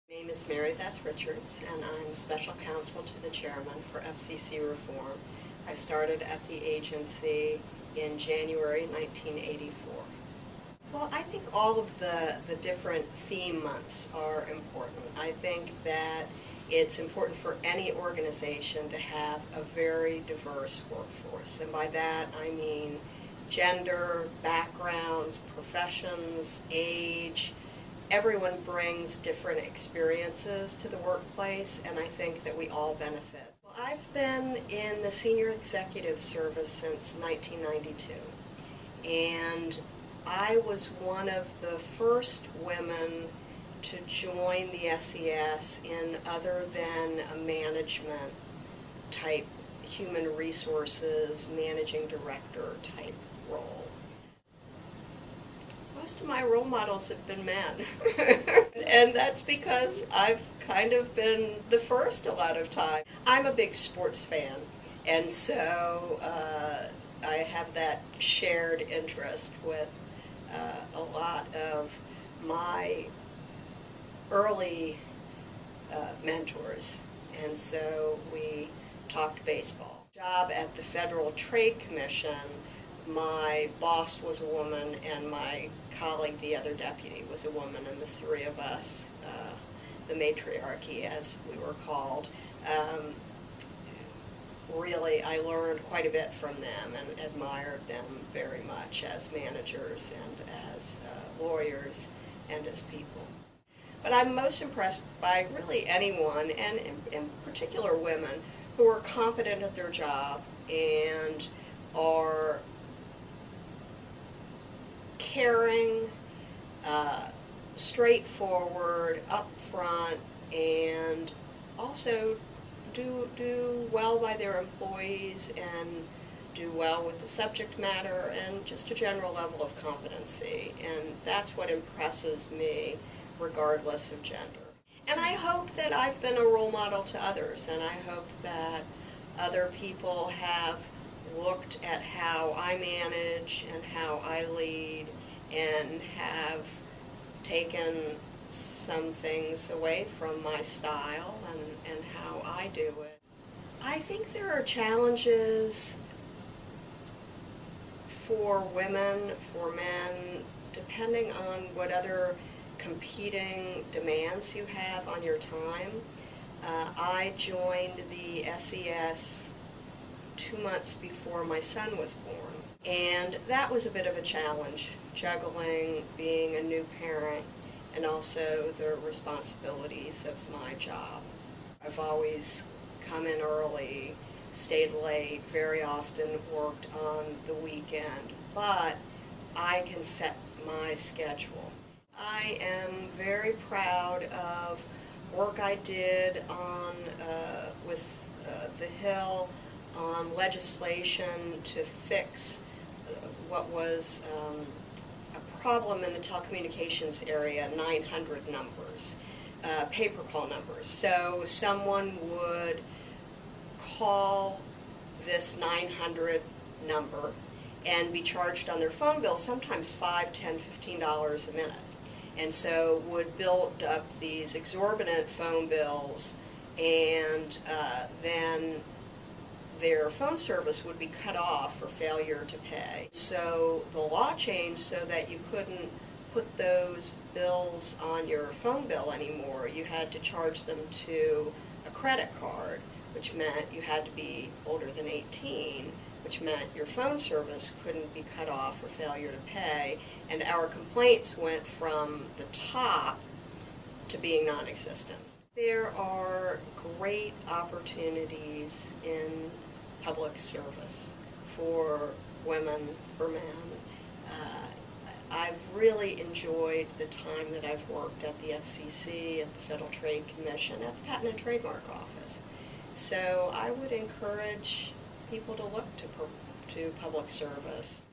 My name is Beth Richards, and I'm Special Counsel to the Chairman for FCC Reform. I started at the agency in January 1984. Well, I think all of the different theme months are important. I think that it's important for any organization to have a very diverse workforce, and by that I mean gender, backgrounds, professions, age. Everyone brings different experiences to the workplace, and I think that we all benefit. Well, I've been in the senior executive service since 1992, and I was one of the first women to join the SES in other than a management type, human resources, managing director type role. Most of my role models have been men, and that's because I've kind of been the first a lot of time. I'm a big sports fan, and so I have that shared interest with a lot of my early mentors, and so we talked baseball. Job at the Federal Trade Commission, my boss was a woman, and my colleague, the other deputy, was a woman, and the three of us, the matriarchy as we were called, really I learned quite a bit from them and admired them very much as managers and as lawyers and as people. But I'm most impressed by really anyone, and in particular women, who are competent at their job and are caring, straightforward, upfront, and also do well by their employees and do well with the subject matter and just a general level of competency. And that's what impresses me regardless of gender. And I hope that I've been a role model to others, and I hope that other people have looked at how I manage and how I lead and have taken some things away from my style and how I do it. I think there are challenges for women, for men, depending on what other competing demands you have on your time. I joined the SES 2 months before my son was born, and that was a bit of a challenge, juggling being a new parent and also the responsibilities of my job. I've always come in early, stayed late, very often worked on the weekend, but I can set my schedule. I am very proud of work I did on with the Hill on legislation to fix what was a problem in the telecommunications area, 900 numbers, paper call numbers. So someone would call this 900 number and be charged on their phone bill sometimes $5, $10, $15 a minute. And so would build up these exorbitant phone bills, and then their phone service would be cut off for failure to pay. So the law changed so that you couldn't put those bills on your phone bill anymore. You had to charge them to a credit card, which meant you had to be older than 18, which meant your phone service couldn't be cut off for failure to pay, and our complaints went from the top to being non-existent. There are great opportunities in public service for women, for men. I've really enjoyed the time that I've worked at the FCC, at the Federal Trade Commission, at the Patent and Trademark Office. So I would encourage people to look to public service.